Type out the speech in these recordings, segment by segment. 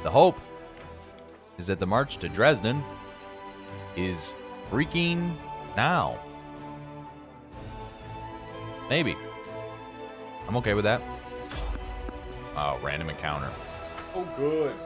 The hope is that the march to Dresden is freaking now. Maybe. I'm okay with that. Oh, random encounter. Oh, good.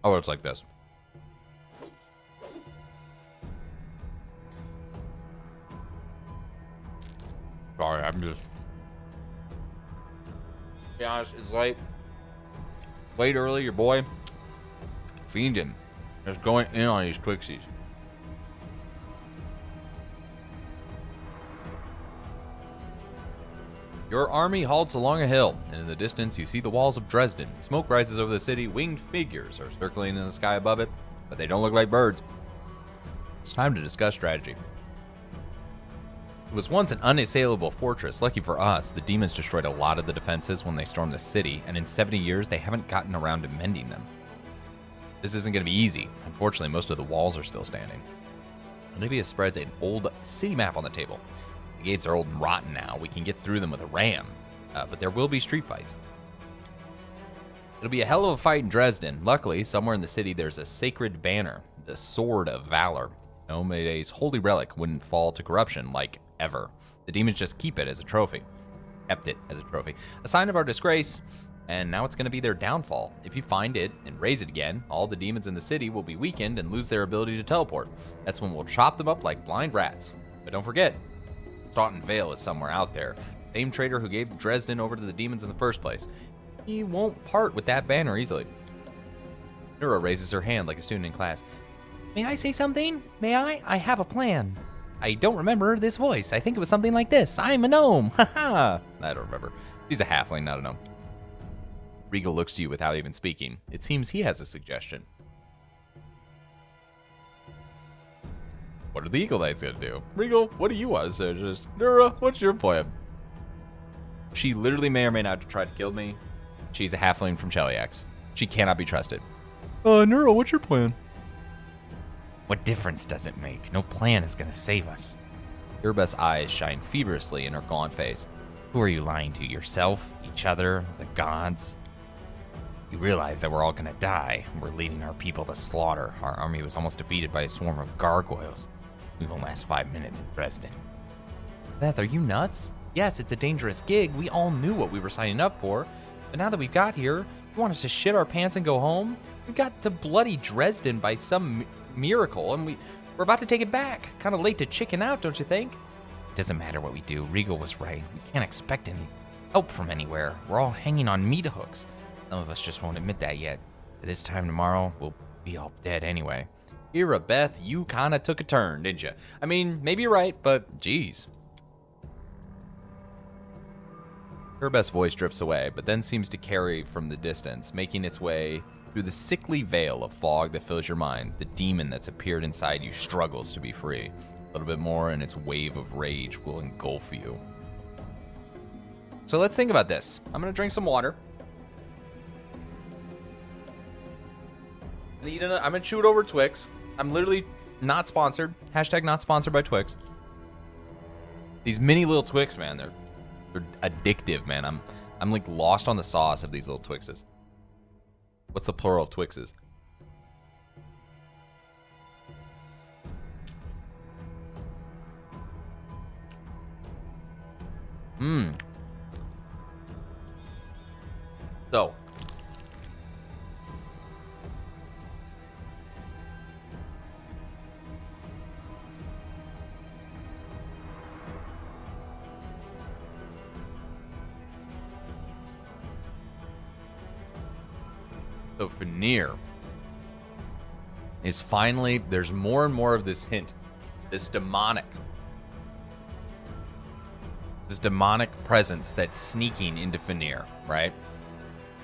Oh, it's like this. Sorry, I'm just... To be honest, it's late. Late early, your boy. Fiending. Just going in on these Twixies. Your army halts along a hill, and in the distance you see the walls of Dresden. Smoke rises over the city, winged figures are circling in the sky above it, but they don't look like birds. It's time to discuss strategy. It was once an unassailable fortress. Lucky for us, the demons destroyed a lot of the defenses when they stormed the city, and in 70 years they haven't gotten around to mending them. This isn't going to be easy. Unfortunately, most of the walls are still standing. Olivia spreads an old city map on the table. The gates are old and rotten now. We can get through them with a ram, but there will be street fights. It'll be a hell of a fight in Dresden. Luckily, somewhere in the city there's a sacred banner, the Sword of Valor. May's holy relic wouldn't fall to corruption like ever. The demons just keep it as a trophy. Kept it as a trophy. A sign of our disgrace, and now it's going to be their downfall. If you find it and raise it again, all the demons in the city will be weakened and lose their ability to teleport. That's when we'll chop them up like blind rats. But don't forget, Staunton Vale is somewhere out there. The same traitor who gave Dresden over to the demons in the first place. He won't part with that banner easily. Nura raises her hand like a student in class. May I say something? May I? I have a plan. I don't remember this voice. I think it was something like this. I'm a gnome. Haha. I don't remember. He's a halfling, not a gnome. Regal looks to you without even speaking. It seems he has a suggestion. What are the Eagle Knights going to do? Regal, what do you want to suggest? Nura, what's your plan? She literally may or may not try to kill me. She's a halfling from Cheliax. She cannot be trusted. Nura, what's your plan? What difference does it make? No plan is going to save us. Irabeth's eyes shine feverishly in her gaunt face. Who are you lying to? Yourself? Each other? The gods? You realize that we're all going to die. We're leading our people to slaughter. Our army was almost defeated by a swarm of gargoyles. We won't last 5 minutes in Dresden. Beth, are you nuts? Yes, it's a dangerous gig. We all knew what we were signing up for. But now that we've got here, you want us to shit our pants and go home? We got to bloody Dresden by some miracle, and we're about to take it back. Kind of late to chicken out, don't you think? It doesn't matter what we do. Regal was right. We can't expect any help from anywhere. We're all hanging on meat hooks. Some of us just won't admit that yet. At this time tomorrow, we'll be all dead anyway. Beth, you kind of took a turn, didn't you? I mean, maybe you're right, but geez. Beth's voice drips away, but then seems to carry from the distance, making its way through the sickly veil of fog that fills your mind. The demon that's appeared inside you struggles to be free. A little bit more and its wave of rage will engulf you. So let's think about this. I'm going to drink some water. I'm going to chew it over Twix. I'm literally not sponsored. Hashtag not sponsored by Twix. These mini little Twix, man, they're addictive, man. I'm like lost on the sauce of these little Twixes. What's the plural of Twixes? So. So Fenir is finally, there's more and more of this hint, this demonic presence that's sneaking into Fenir, right?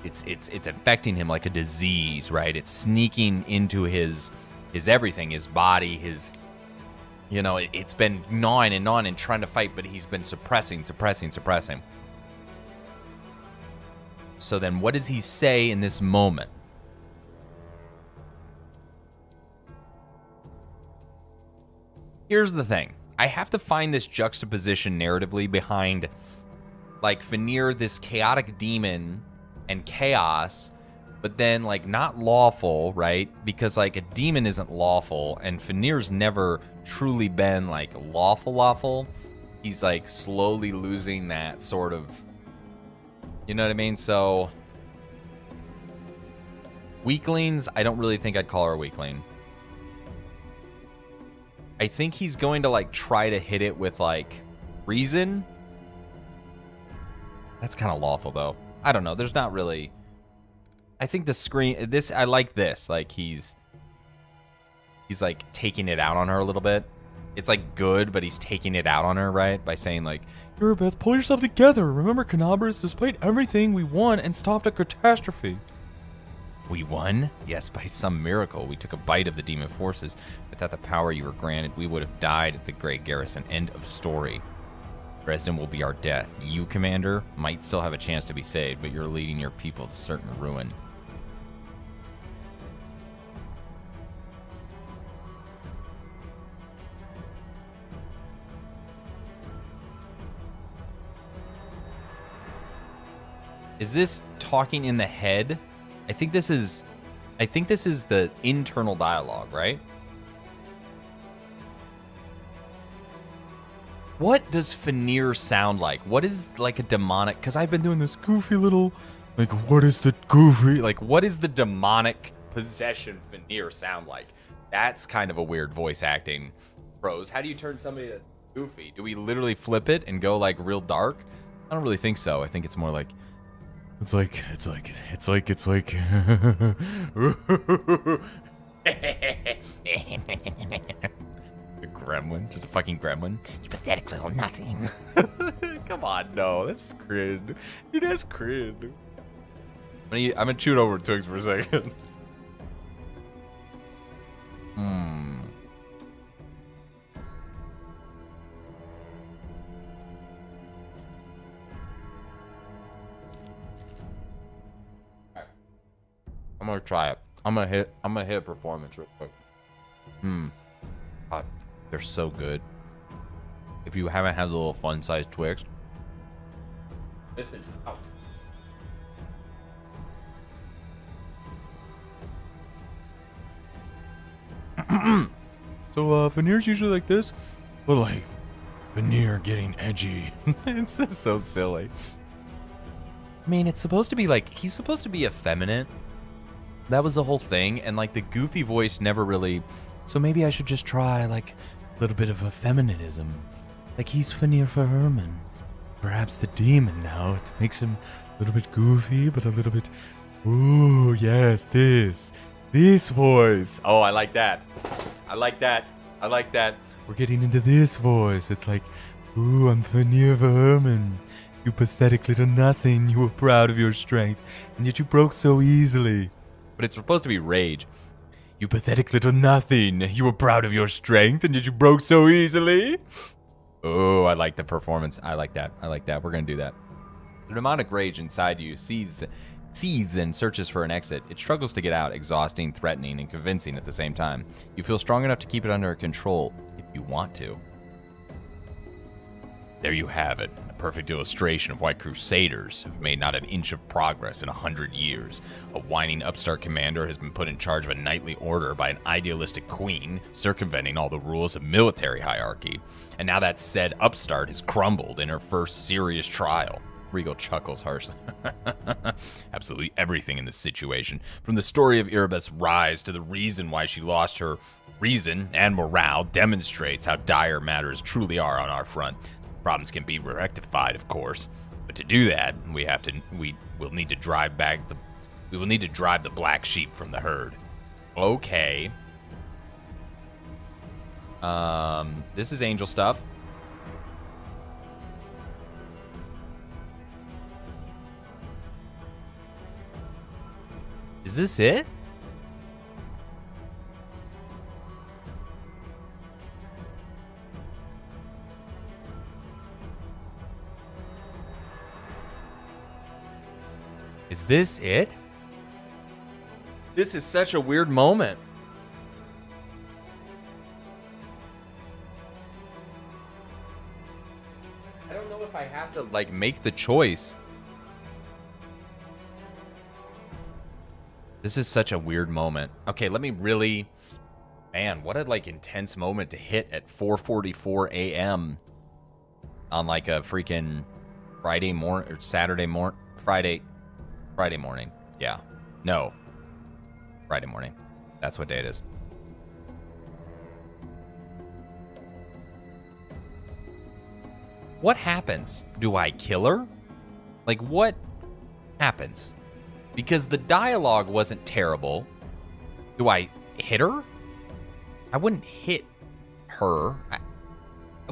It's affecting him like a disease, right? It's sneaking into his everything, his body, his, you know, it's been gnawing and trying to fight, but he's been suppressing. So then what does he say in this moment? Here's the thing. I have to find this juxtaposition narratively behind, like, Fenir, this chaotic demon and chaos, but then, like, not lawful, right? Because, like, a demon isn't lawful, and Fenir's never truly been, like, lawful. He's, like, slowly losing that sort of, you know what I mean? So, weaklings, I don't really think I'd call her a weakling. I think he's going to, like, try to hit it with, like, reason. That's kind of lawful, though. I don't know. There's not really... I think the screen... I like this. Like, he's, like, taking it out on her a little bit. It's, like, good, but he's taking it out on her, right? By saying, like, Erebeth, pull yourself together. Remember, Kranplz, despite everything, we won and stopped a catastrophe. We won? Yes, by some miracle. We took a bite of the demon forces. Without the power you were granted, we would have died at the great garrison. End of story. Dresden will be our death. You, Commander, might still have a chance to be saved, but you're leading your people to certain ruin. Is this talking in the head? I think this is the internal dialogue, right? What does Fenir sound like? What is, like, a demonic... Because I've been doing this goofy little... Like, what is the goofy... Like, what is the demonic possession Fenir sound like? That's kind of a weird voice acting. Pros, how do you turn somebody that's goofy? Do we literally flip it and go, like, real dark? I don't really think so. I think it's more like... It's like... A gremlin? Just a fucking gremlin? You pathetic little nothing. Come on, no. That's cringe. Dude, that's cringe. I'm gonna chew it over Twigs for a second. I'm gonna try it. I'm gonna hit a performance real quick. God, they're so good. If you haven't had the little fun-sized Twix, listen. So Fenir's usually like this, but like Fenir getting edgy. It's just so silly. I mean, it's supposed to be like he's supposed to be effeminate. That was the whole thing, and like the goofy voice never really. So maybe I should just try like a little bit of a feminism. Like he's Fenir Feherman. Perhaps the demon now. It makes him a little bit goofy, but a little bit. Ooh, yes, this voice. Oh, I like that. I like that. I like that. We're getting into this voice. It's like, ooh, I'm Fenir Feherman. You pathetic little nothing. You were proud of your strength, and yet you broke so easily. But it's supposed to be rage. You pathetic little nothing. You were proud of your strength, and yet you broke so easily. Oh, I like the performance. I like that. I like that. We're going to do that. The demonic rage inside you seethes and searches for an exit. It struggles to get out, exhausting, threatening, and convincing at the same time. You feel strong enough to keep it under control if you want to. There you have it. A perfect illustration of why Crusaders have made not an inch of progress in 100 years. A whining upstart commander has been put in charge of a knightly order by an idealistic queen, circumventing all the rules of military hierarchy. And now that said upstart has crumbled in her first serious trial. Regal chuckles harshly. Absolutely everything in this situation, from the story of Erebeth's rise to the reason why she lost her reason and morale, demonstrates how dire matters truly are on our front. Problems can be rectified, of course, but to do that, we will need to drive the black sheep from the herd. Okay. This is angel stuff. Is this it? Is this it? This is such a weird moment. have to, like, make the choice. This is such a weird moment. Okay, let me really... Man, what a, like, intense moment to hit at 4:44 a.m. on, like, a freaking Friday morning, or Saturday morning, Friday morning. Yeah. No. Friday morning. That's what day it is. What happens? Do I kill her? Like, what happens? Because the dialogue wasn't terrible. Do I hit her? I wouldn't hit her.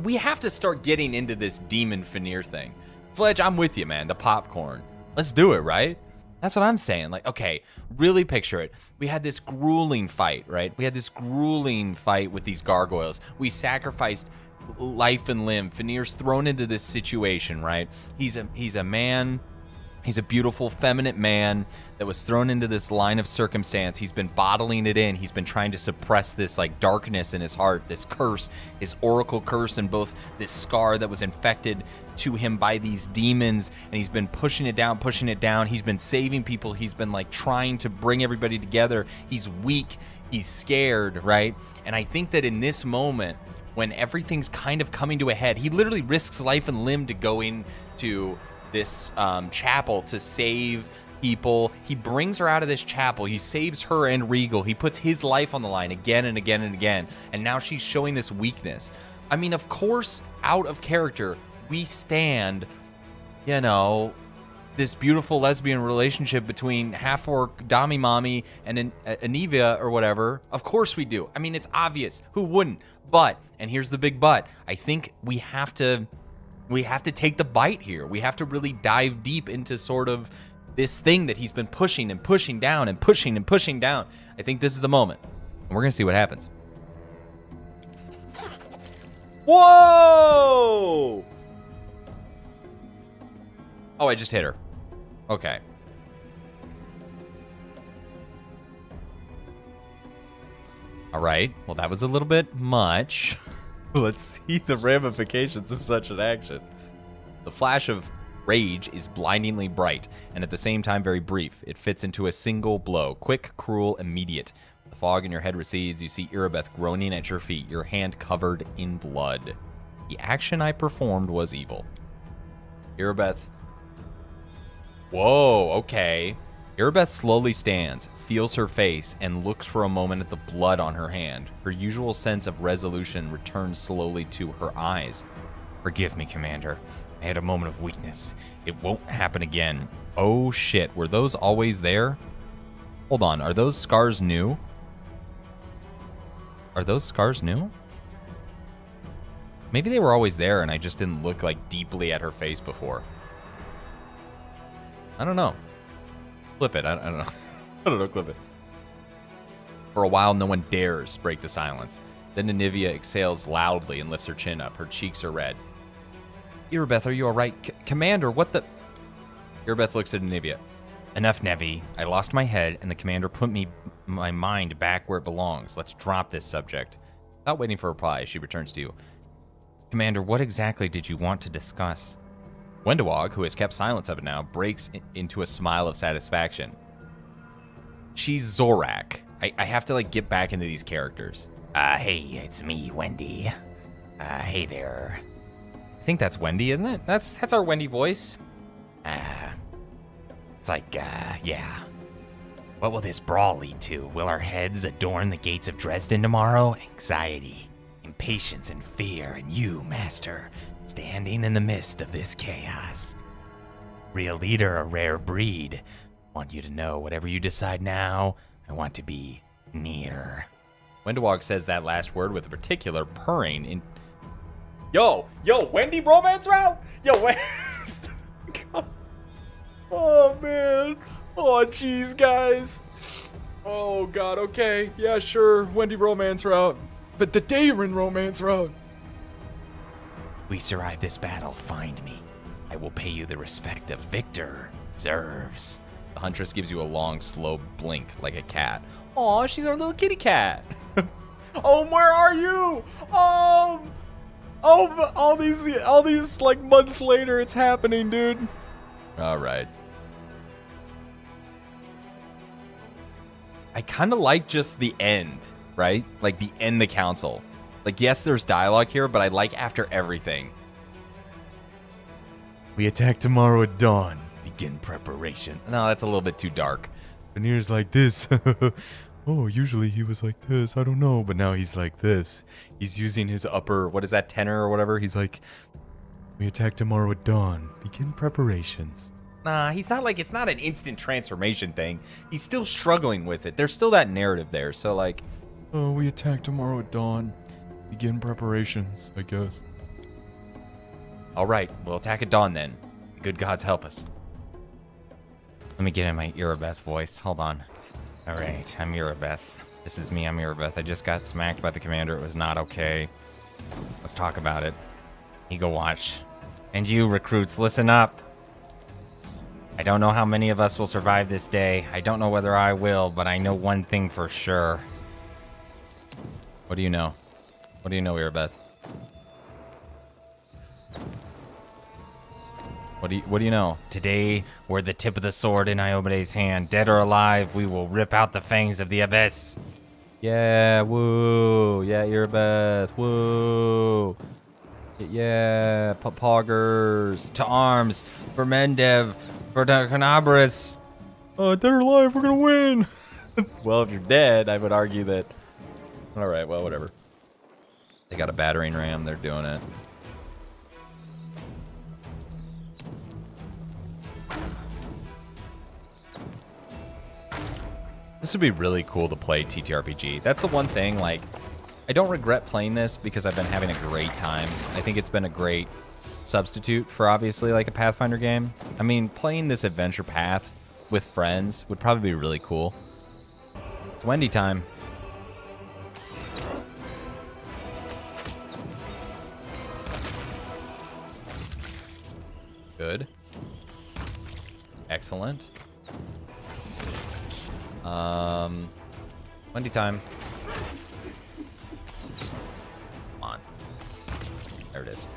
We have to start getting into this demon Fenir thing. Fledge, I'm with you, man. The popcorn. Let's do it, right? That's what I'm saying. Like, okay, really picture it. We had this grueling fight, right? We had this grueling fight with these gargoyles. We sacrificed life and limb. Fenir's thrown into this situation, right? He's a man. He's a beautiful, feminine man that was thrown into this line of circumstance. He's been bottling it in. He's been trying to suppress this, like, darkness in his heart, this curse, his oracle curse, and both this scar that was infected to him by these demons. And he's been pushing it down, pushing it down. He's been saving people. He's been, like, trying to bring everybody together. He's weak. He's scared, right? And I think that in this moment, when everything's kind of coming to a head, he literally risks life and limb to go into this chapel to save people. He brings her out of this chapel. He saves her and Regal. He puts his life on the line again and again and again. And now she's showing this weakness. I mean, of course, out of character, we stand, you know, this beautiful lesbian relationship between half-orc Dami Mommy and Anivia or whatever. Of course we do. I mean, it's obvious. Who wouldn't? But, and here's the big but, I think we have to take the bite here. We have to really dive deep into sort of this thing that he's been pushing and pushing down and pushing and pushing down. I think this is the moment. And we're going to see what happens. Whoa! Oh, I just hit her. Okay. All right. Well, that was a little bit much. Let's see the ramifications of such an action. The flash of rage is blindingly bright, and at the same time very brief. It fits into a single blow. Quick, cruel, immediate. The fog in your head recedes. You see Irabeth groaning at your feet, your hand covered in blood. The action I performed was evil. Irabeth... Whoa, okay. Irabeth slowly stands, feels her face, and looks for a moment at the blood on her hand. Her usual sense of resolution returns slowly to her eyes. Forgive me, Commander. I had a moment of weakness. It won't happen again. Oh shit, were those always there? Hold on, are those scars new? Are those scars new? Maybe they were always there and I just didn't look, like, deeply at her face before. I don't know. Flip it. I don't know. I don't know. Clip it. For a while, no one dares break the silence. Then Anivia exhales loudly and lifts her chin up. Her cheeks are red. Irabeth, are you all right? Commander, what the... Irabeth looks at Anivia. Enough, Nevi. I lost my head, and the commander put my mind back where it belongs. Let's drop this subject. Without waiting for a reply, she returns to you. Commander, what exactly did you want to discuss? Wendewog, who has kept silence of it now, breaks into a smile of satisfaction. She's Zorak. I have to, like, get back into these characters. Hey, it's me, Wendy. Hey there. I think that's Wendy, isn't it? That's our Wendy voice. It's like, yeah. What will this brawl lead to? Will our heads adorn the gates of Dresden tomorrow? Anxiety, impatience, and fear, and you, Master, standing in the midst of this chaos. Real leader, a rare breed. Want you to know, whatever you decide now, I want to be near. Wendewog says that last word with a particular purring in... Yo, Wendy romance route? Yo, oh, man. Oh, jeez, guys. Oh, God, okay. Yeah, sure, Wendy romance route. But the Dayron romance route. We survive this battle, find me. I will pay you the respect a victor deserves. The Huntress gives you a long, slow blink like a cat. Aw, she's our little kitty cat. Where are you? Oh, but all these like months later, it's happening, dude. All right. I kind of like just the end, right? Like the end, the council. Like, yes, there's dialogue here, but I like after everything. We attack tomorrow at dawn. Begin preparation. No, that's a little bit too dark. Fenir's like this. Oh, usually he was like this. I don't know. But now he's like this. He's using his upper, what is that, tenor or whatever? He's like, we attack tomorrow at dawn. Begin preparations. Nah, he's not like, it's not an instant transformation thing. He's still struggling with it. There's still that narrative there. So like, oh, we attack tomorrow at dawn. Begin preparations, I guess. All right, we'll attack at dawn then. The good gods help us. Let me get in my Erebeth voice. Hold on. All right, I'm Erebeth. This is me, I'm Erebeth. I just got smacked by the commander. It was not okay. Let's talk about it. Ego watch. And you, recruits, listen up. I don't know how many of us will survive this day. I don't know whether I will, but I know one thing for sure. What do you know? What do you know, Erebeth? What do you know? Today, we're the tip of the sword in Iomede's hand. Dead or alive, we will rip out the fangs of the abyss. Yeah, woo. Yeah, Erebeth, woo. Yeah, poggers. To arms. For Mendev. For Canabris. Oh, dead or alive, we're gonna win. Well, if you're dead, I would argue that. All right, well, whatever. They got a battering ram. They're doing it. This would be really cool to play TTRPG. That's the one thing, like, I don't regret playing this because I've been having a great time. I think it's been a great substitute for obviously like a Pathfinder game. I mean, playing this adventure path with friends would probably be really cool. It's Wendy time. Good. Excellent. Wendy time. Come on. There it is.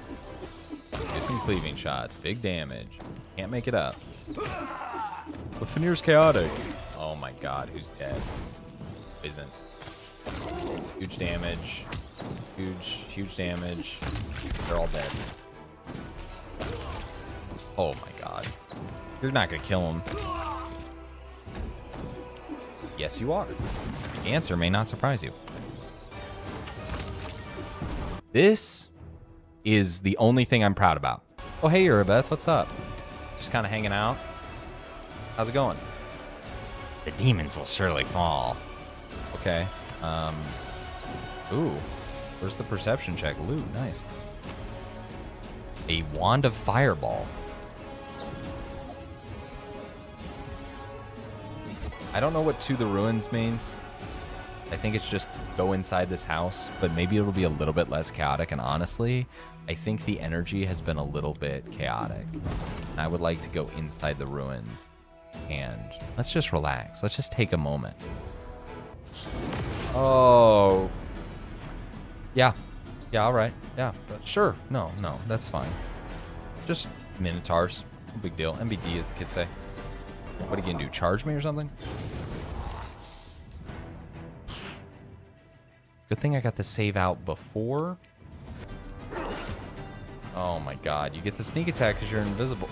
Do some cleaving shots. Big damage. Can't make it up. But Fenir's chaotic. Oh my god, who's dead? Isn't. Huge damage. Huge damage. They're all dead. Oh my god. You're not gonna kill him. Yes, you are. The answer may not surprise you. This is the only thing I'm proud about. Oh, hey, Erebeth, what's up? Just kind of hanging out. How's it going? The demons will surely fall. Okay. Ooh. Where's the perception check? Loot, nice. A wand of fireball. I don't know what To the Ruins means. I think it's just go inside this house, but maybe it'll be a little bit less chaotic. And honestly, I think the energy has been a little bit chaotic. And I would like to go inside the ruins and let's just relax. Let's just take a moment. Oh. Yeah. Yeah, all right. Yeah, but sure. No, that's fine. Just Minotaurs. No big deal. MBD, as the kids say. What are you gonna do? Charge me or something? Good thing I got the save out before. Oh my god, you get the sneak attack because you're invisible.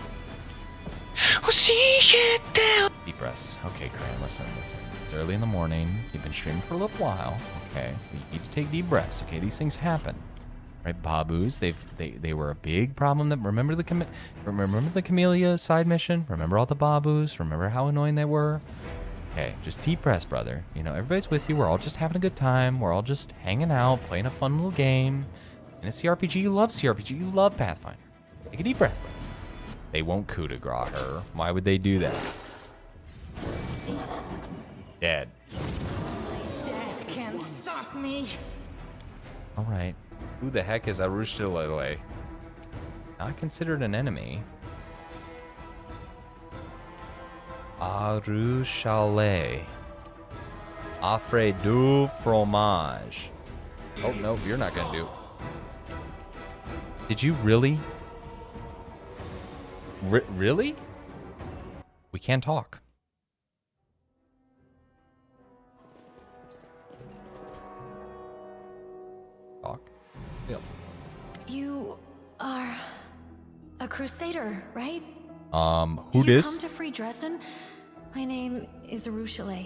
Deep breaths. Okay, Cran, listen. It's early in the morning. You've been streaming for a little while. Okay, you need to take deep breaths. Okay, these things happen. Right, Babus, they were a big problem. That remember the Camellia side mission? Remember all the Babus? Remember how annoying they were? Okay, just deep breaths, brother. You know, everybody's with you. We're all just having a good time. We're all just hanging out, playing a fun little game. In a CRPG, you love CRPG. You love Pathfinder. Take a deep breath, brother. They won't coup de grace her. Why would they do that? Dead. Death can't stop me. All right. Who the heck is Arushtilele? Not considered an enemy. Arushale. Affre du fromage. Oh, no, you're not going to do. Did you really? Really? We can't talk. Talk. Yep. You are a crusader, right? Who Did you dis? come to free Drezen? My name is Arushale.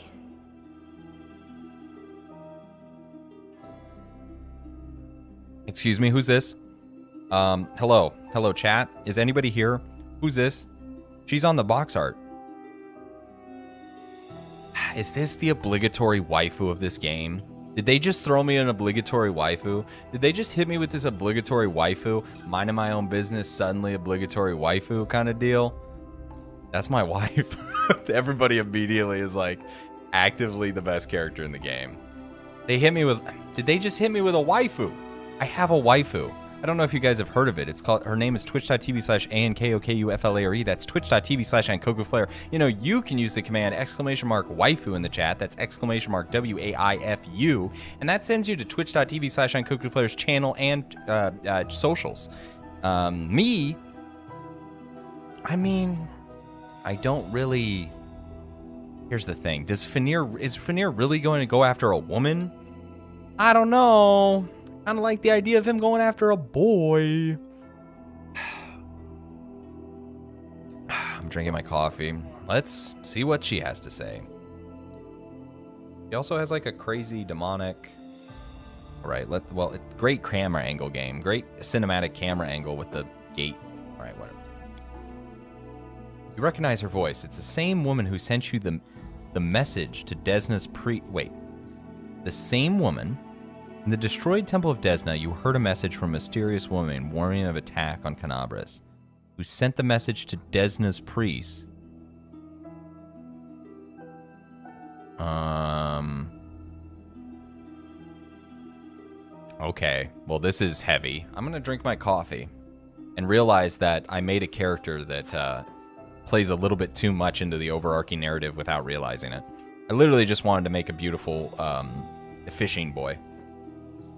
Excuse me, who's this? Hello. Hello, chat. Is anybody here? Who's this? She's on the box art. Is this the obligatory waifu of this game? Did they just throw me an obligatory waifu? Did they just hit me with this obligatory waifu? Minding my own business, suddenly obligatory waifu kind of deal? That's my wife. Everybody immediately is like actively the best character in the game. They hit me with... Did they just hit me with a waifu? I have a waifu. I don't know if you guys have heard of it. It's called... Her name is twitch.tv/ANKOKUFLARE. That's twitch.tv/ANKOKUFLARE. You know, you can use the command !waifu in the chat. That's !WAIFU. And that sends you to twitch.tv/ANKOKUFLARE's channel and socials. Me... I mean... I don't really... Here's the thing. Is Fenir really going to go after a woman? I don't know. Kind of like the idea of him going after a boy. I'm drinking my coffee. Let's see what she has to say. He also has like a crazy demonic... All right, great camera angle game. Great cinematic camera angle with the gate. All right, whatever. You recognize her voice. It's the same woman who sent you the message to Desna's the same woman. In the destroyed temple of Desna, you heard a message from a mysterious woman warning of attack on Kranplz, who sent the message to Desna's priest. Okay. Well, this is heavy. I'm gonna drink my coffee and realize that I made a character that plays a little bit too much into the overarching narrative without realizing it. I literally just wanted to make a beautiful fishing boy.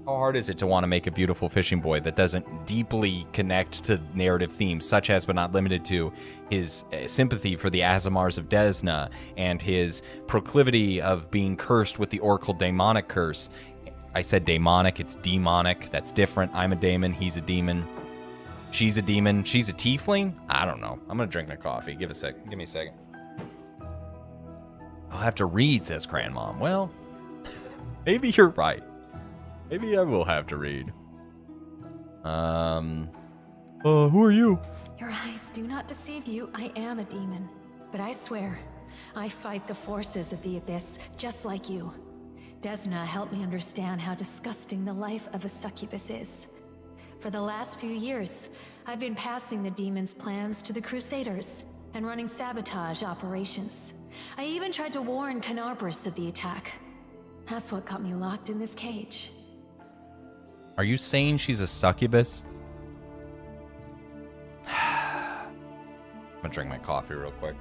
How hard is it to want to make a beautiful fishing boy that doesn't deeply connect to narrative themes, such as but not limited to his sympathy for the Azamars of Desna and his proclivity of being cursed with the Oracle demonic curse? I said demonic, it's demonic. That's different. I'm a daemon, he's a demon. She's a demon, she's a tiefling? I don't know. I'm going to drink my coffee. Give me a second. I'll have to read, says Cranmom. Well, maybe you're right. Maybe I will have to read. Who are you? Your eyes do not deceive you. I am a demon. But I swear, I fight the forces of the abyss just like you. Desna helped me understand how disgusting the life of a succubus is. For the last few years, I've been passing the demon's plans to the Crusaders and running sabotage operations. I even tried to warn Kranplz of the attack. That's what got me locked in this cage. Are you saying she's a succubus? I'm gonna drink my coffee real quick.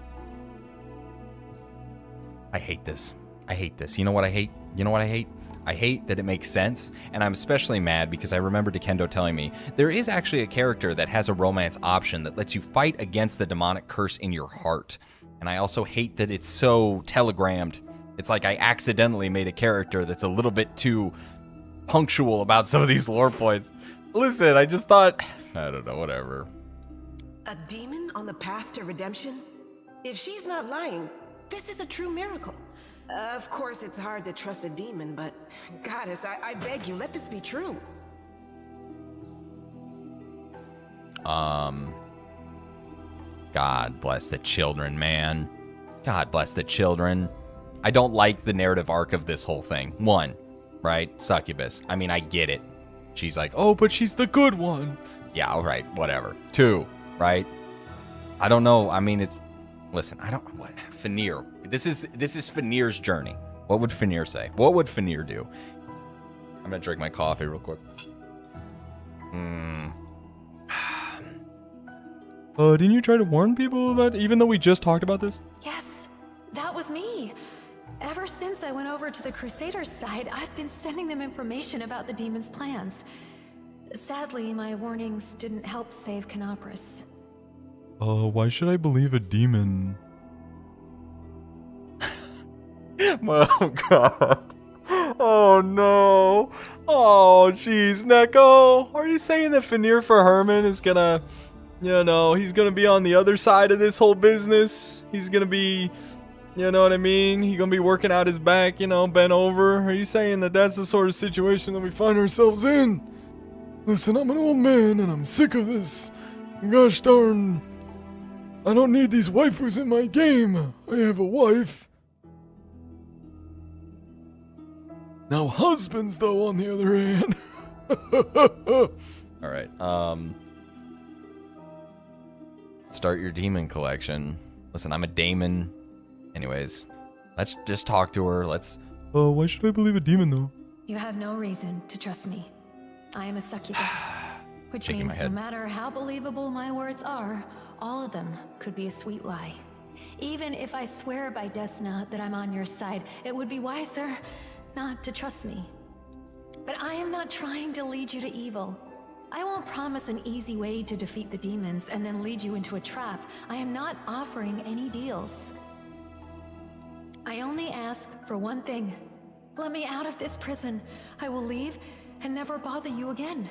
I hate this. I hate this. You know what I hate? You know what I hate? I hate that it makes sense, and I'm especially mad because I remember Dekendo telling me there is actually a character that has a romance option that lets you fight against the demonic curse in your heart. And I also hate that it's so telegrammed. It's like I accidentally made a character that's a little bit too punctual about some of these lore points. Listen, I just thought... I don't know, whatever. A demon on the path to redemption? If she's not lying, this is a true miracle. Of course, it's hard to trust a demon, but... Goddess, I beg you, let this be true. God bless the children, man. God bless the children. I don't like the narrative arc of this whole thing. One, right? Succubus. I mean, I get it. She's like, oh, but she's the good one. Yeah, all right, whatever. Two, right? I don't know. I mean, it's... Listen, I don't... What? Fenir. This is Fenir's journey. What would Fenir say? What would Fenir do? I'm gonna drink my coffee real quick. Didn't you try to warn people about it, even though we just talked about this? Yes, that was me. Ever since I went over to the Crusaders' side, I've been sending them information about the demon's plans. Sadly, my warnings didn't help save Kranplz. Why should I believe a demon? Oh, God. Oh, no. Oh, jeez, Neko. Are you saying that Fenir Feherman is gonna, you know, he's gonna be on the other side of this whole business? He's gonna be, you know what I mean? He's gonna be working out his back, you know, bent over? Are you saying that that's the sort of situation that we find ourselves in? Listen, I'm an old man and I'm sick of this. Gosh darn. I don't need these waifus in my game. I have a wife. Now husbands, though, on the other hand. Alright, start your demon collection. Listen, I'm a daemon. Anyways, let's just talk to her. Let's... why should I believe a demon, though? You have no reason to trust me. I am a succubus. Which means no matter how believable my words are, all of them could be a sweet lie. Even if I swear by Desna that I'm on your side, it would be wiser not to trust me. But I am not trying to lead you to evil. I won't promise an easy way to defeat the demons and then lead you into a trap. I am not offering any deals. I only ask for one thing. Let me out of this prison. I will leave and never bother you again.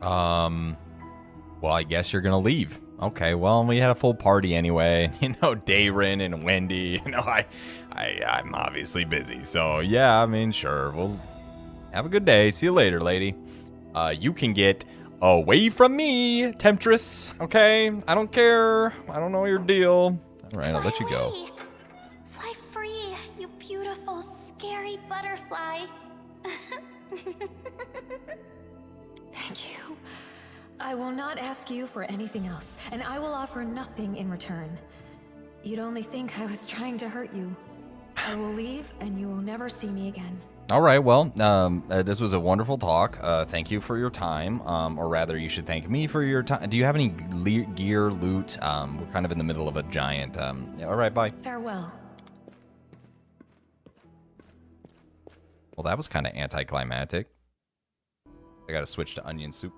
Well, I guess you're gonna leave. Okay, well, we had a full party anyway. You know, Dayrin and Wendy, you know, I'm obviously busy. So, yeah, I mean, sure. We'll have a good day. See you later, lady. You can get away from me, Temptress, okay? I don't care. I don't know your deal. All right, I'll let you go. Fly free, you beautiful, scary butterfly. Thank you. I will not ask you for anything else, and I will offer nothing in return. You'd only think I was trying to hurt you. I will leave, and you will never see me again. All right, well, this was a wonderful talk. Thank you for your time, or rather, you should thank me for your time. Do you have any gear, loot? We're kind of in the middle of a giant... yeah, all right, bye. Farewell. Well, that was kind of anticlimactic. I gotta switch to onion soup.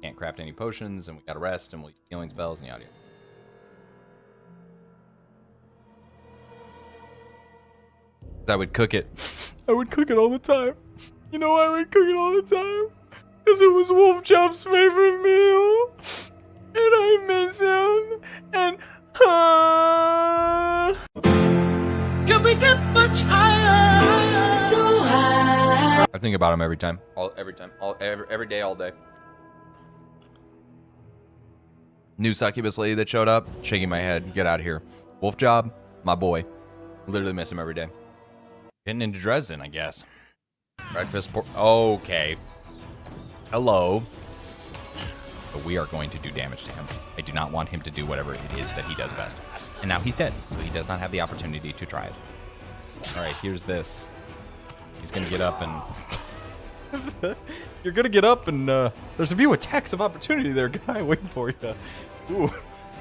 Can't craft any potions, and we gotta rest, and we'll use healing spells, and yada. I would cook it. I would cook it all the time. You know why I would cook it all the time? Because it was Wolf Chop's favorite meal. And I miss him. And, can we get much higher? So high. I think about him every time. Every day, all day. New succubus lady that showed up. Shaking my head. Get out of here. Wolf Job, my boy. Literally miss him every day. Getting into Dresden, I guess. Breakfast. Okay. Hello. But we are going to do damage to him. I do not want him to do whatever it is that he does best. And now he's dead, so he does not have the opportunity to try it. All right, here's this. He's going to get up and... You're going to get up and... there's a few attacks of opportunity there, guy. Waiting for you. Ooh.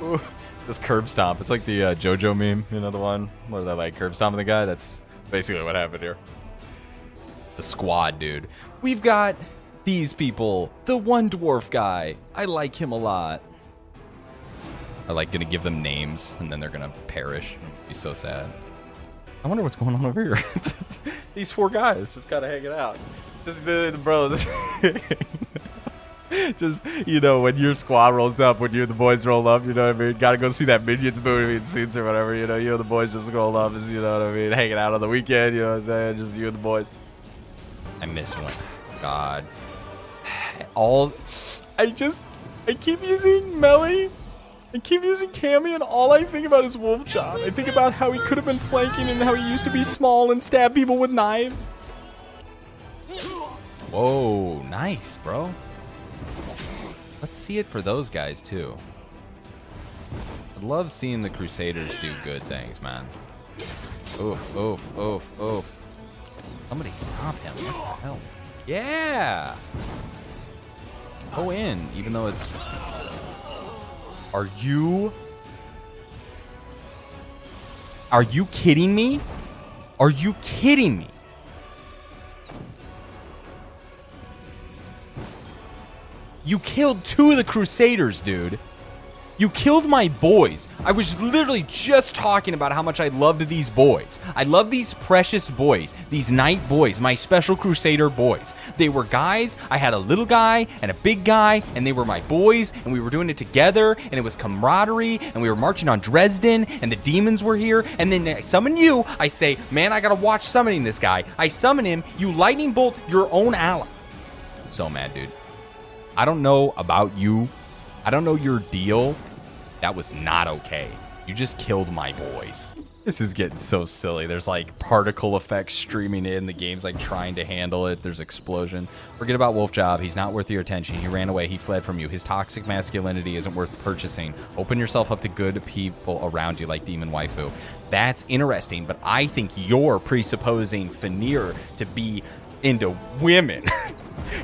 Ooh. This curb stomp. It's like the JoJo meme. You know the one where they're like curb stomping the guy? That's basically what happened here. The squad, dude. We've got these people. The one dwarf guy. I like him a lot. I like gonna give them names and then they're gonna perish. It'd be so sad. I wonder what's going on over here. These four guys just kind of hanging out. Bro, just, you know, when your squad rolls up, when you and the boys roll up, you know what I mean? Gotta go see that Minions movie in Suits or whatever, you know, you and the boys just roll up, you know what I mean? Hanging out on the weekend, you know what I'm saying? Just you and the boys. I missed one. God. I keep using Melly. I keep using Cammy, and all I think about is Wolf Chop. I think about how he could have been flanking and how he used to be small and stab people with knives. Whoa, nice, bro. Let's see it for those guys, too. I love seeing the Crusaders do good things, man. Oof, oof, oof, oof. Somebody stop him. What the hell? Yeah! Go in, even though it's... Are you kidding me? Are you kidding me? You killed 2 of the Crusaders, dude. You killed my boys. I was literally just talking about how much I loved these boys. I love these precious boys, these knight boys, my special Crusader boys. They were guys. I had a little guy and a big guy, and they were my boys, and we were doing it together, and it was camaraderie, and we were marching on Dresden, and the demons were here, and then I summon you. I say, man, I gotta watch summoning this guy. I summon him. You lightning bolt your own ally. I'm so mad, dude. I don't know about you. I don't know your deal. That was not okay. You just killed my boys. This is getting so silly. There's like particle effects streaming in. The game's like trying to handle it. There's explosion. Forget about Wolf Job. He's not worth your attention. He ran away. He fled from you. His toxic masculinity isn't worth purchasing. Open yourself up to good people around you like Demon Waifu. That's interesting, but I think you're presupposing Fenir to be into women.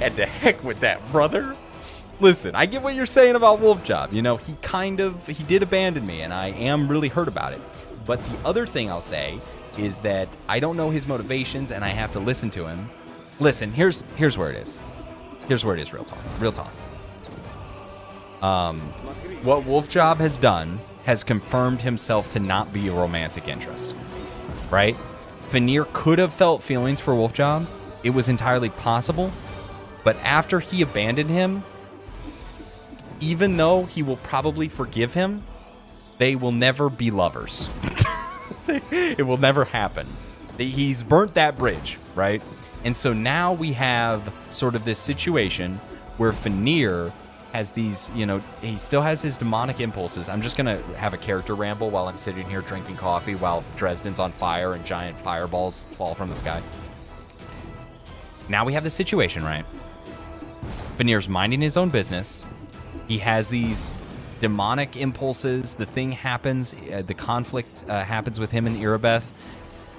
And to heck with that, brother. Listen, I get what you're saying about Wolf Job. You know, he did abandon me, and I am really hurt about it. But the other thing I'll say is that I don't know his motivations, and I have to listen to him. Listen, here's where it is. Here's where it is, real talk. Real talk. What Wolf Job has done has confirmed himself to not be a romantic interest, right? Fenir could have felt feelings for Wolf Job. It was entirely possible. But after he abandoned him, even though he will probably forgive him, they will never be lovers. It will never happen. He's burnt that bridge, right? And so now we have sort of this situation where Fenir has these, you know, he still has his demonic impulses. I'm just going to have a character ramble while I'm sitting here drinking coffee while Dresden's on fire and giant fireballs fall from the sky. Now we have this situation, right? Fenir's minding his own business. He has these demonic impulses. The thing happens. The conflict happens with him and Irabeth.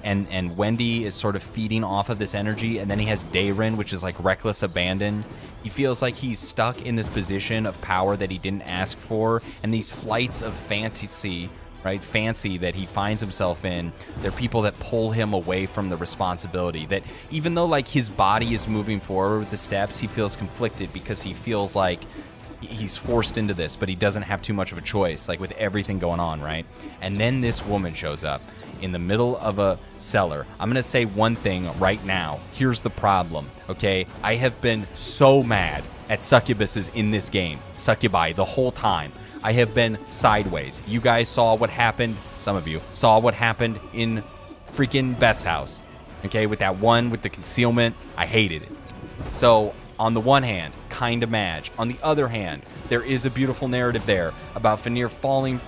And Wendy is sort of feeding off of this energy. And then he has Dayrin, which is like reckless abandon. He feels like he's stuck in this position of power that he didn't ask for. And these flights of fantasy, right? Fancy that he finds himself in. They're people that pull him away from the responsibility. That even though like his body is moving forward with the steps, he feels conflicted because he feels like he's forced into this, but he doesn't have too much of a choice, like with everything going on, right? And then this woman shows up in the middle of a cellar. I'm gonna say one thing right now. Here's the problem, okay? I have been so mad at succubuses in this game, succubi, the whole time. I have been sideways. You guys saw what happened, some of you saw what happened in freaking Beth's house, okay? With that one with the concealment, I hated it. So on the one hand, kind of mad. On the other hand, there is a beautiful narrative there about Fenir falling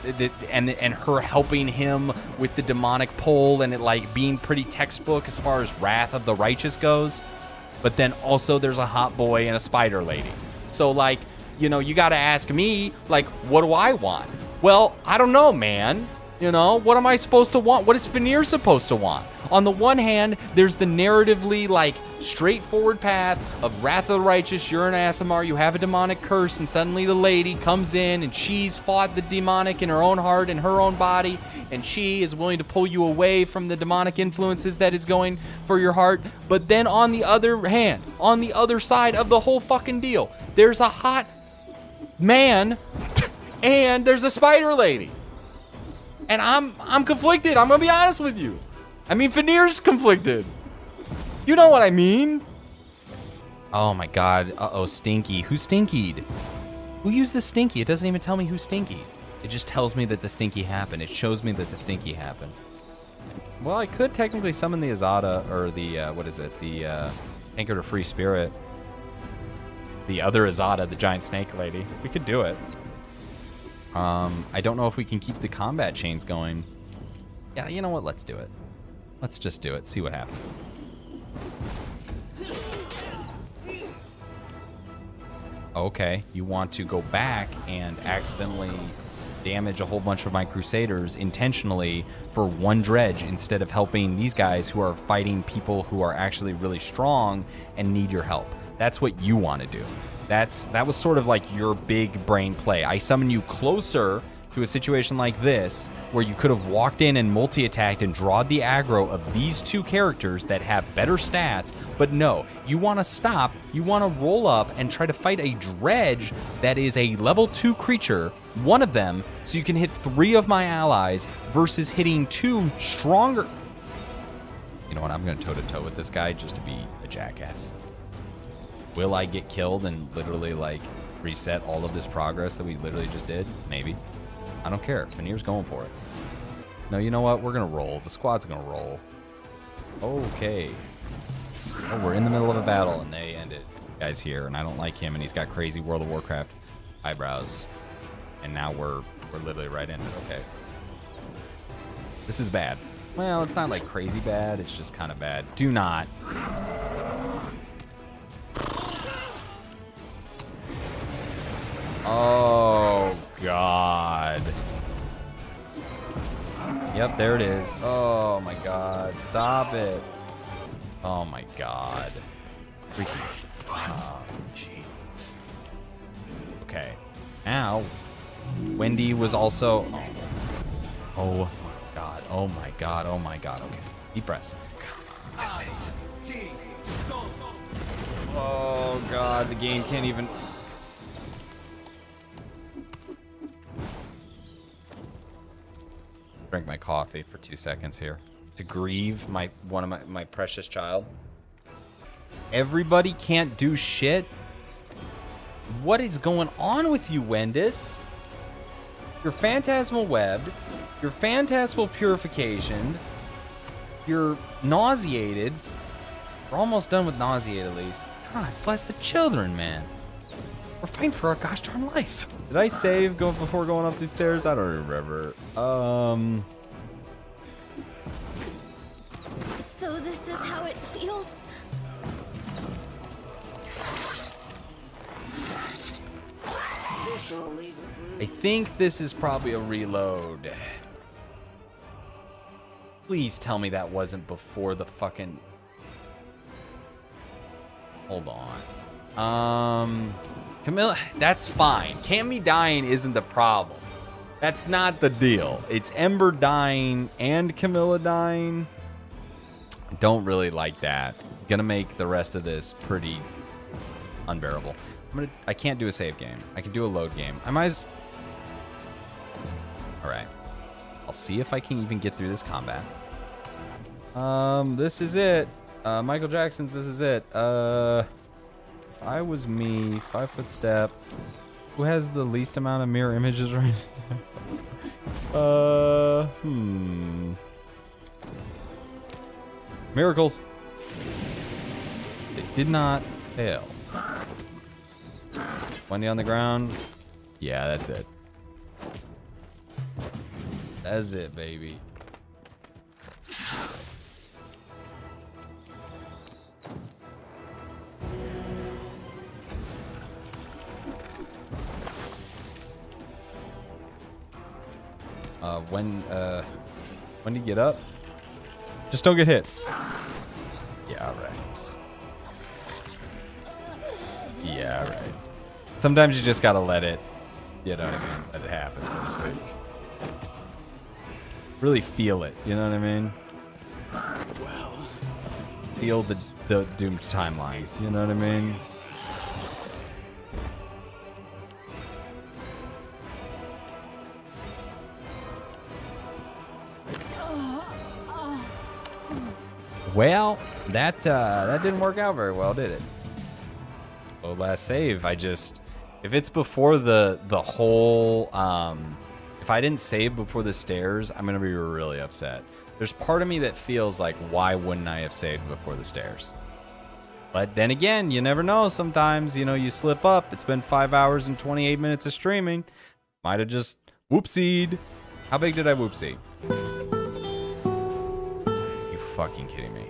and her helping him with the demonic pull and it like being pretty textbook as far as Wrath of the Righteous goes. But then also there's a hot boy and a spider lady. So like, you know, you got to ask me, like, what do I want? Well, I don't know, man. You know, what am I supposed to want? What is Fenir supposed to want? On the one hand, there's the narratively, like, straightforward path of Wrath of the Righteous. You're an Aasimar, you have a demonic curse, and suddenly the lady comes in, and she's fought the demonic in her own heart and her own body, and she is willing to pull you away from the demonic influences that is going for your heart. But then on the other hand, on the other side of the whole fucking deal, there's a hot man, and there's a spider lady. And I'm conflicted. I'm gonna be honest with you. I mean, Fenir's conflicted. You know what I mean? Oh my god. Uh-oh, Stinky. Who stinkied? Who used the Stinky? It doesn't even tell me who stinkied. It just tells me that the Stinky happened. It shows me that the Stinky happened. Well, I could technically summon the Azada, or the, what is it? The, Anchor to Free Spirit. The other Azada, the giant snake lady. We could do it. I don't know if we can keep the combat chains going. Yeah, you know what? Let's do it. Let's just do it. See what happens. Okay, you want to go back and accidentally damage a whole bunch of my Crusaders intentionally for one dredge instead of helping these guys who are fighting people who are actually really strong and need your help. That's what you want to do. That was sort of like your big brain play. I summon you closer to a situation like this, where you could have walked in and multi-attacked and drawed the aggro of these two characters that have better stats, but no, you want to stop, you want to roll up and try to fight a dredge that is a level 2 creature, one of them, so you can hit 3 of my allies versus hitting 2 stronger. You know what, I'm going to toe-to-toe with this guy just to be a jackass. Will I get killed and literally, like, reset all of this progress that we literally just did? Maybe. I don't care. Fenir's going for it. No, you know what? We're going to roll. The squad's going to roll. Okay. Oh, we're in the middle of a battle, and they ended. Guy's here, and I don't like him, and he's got crazy World of Warcraft eyebrows. And now we're literally right in it. Okay. This is bad. Well, it's not like crazy bad. It's just kind of bad. Do not. Oh, God. Yep, there it is. Oh, my God. Stop it. Oh, my God. Freaking. Oh, jeez. Okay. Now, Wendy was also... Oh, my God. Oh, my God. Oh, my God. Okay. Deep breaths. That's it. Oh, God. The game can't even... Drink my coffee for 2 seconds here to grieve one of my precious child. Everybody can't do shit. What is going on with you, Wendis? You're phantasmal webbed. You're phantasmal purification. You're nauseated. We're almost done with nauseated, at least. God bless the children, man. We're fighting for our gosh darn lives. Did I save before going up these stairs? I don't remember. So this is how it feels? I think this is probably a reload. Please tell me that wasn't before the fucking... Hold on. Camilla, that's fine. Cammy dying isn't the problem. That's not the deal. It's Ember dying and Camilla dying. Don't really like that. Gonna make the rest of this pretty unbearable. I can't do a save game. I can do a load game. I might as... Alright. I'll see if I can even get through this combat. This is it. Michael Jackson's This Is It. If I was me, 5-foot step. Who has the least amount of mirror images right now? Miracles. It did not fail. Wendy on the ground. Yeah, that's it. That's it, baby. When do you get up? Just don't get hit. Yeah, right. Yeah, right. Sometimes you just gotta let it, you know what I mean? Let it happen, so to speak. Really feel it, you know what I mean? Feel the doomed timelines, you know what I mean? Well, that didn't work out very well, did it? Oh, last save. If it's before the whole, if I didn't save before the stairs, I'm gonna be really upset. There's part of me that feels like, why wouldn't I have saved before the stairs? But then again, you never know. Sometimes, you know, you slip up. It's been 5 hours and 28 minutes of streaming. Might have just whoopsied. How big did I whoopsie? You fucking kidding me?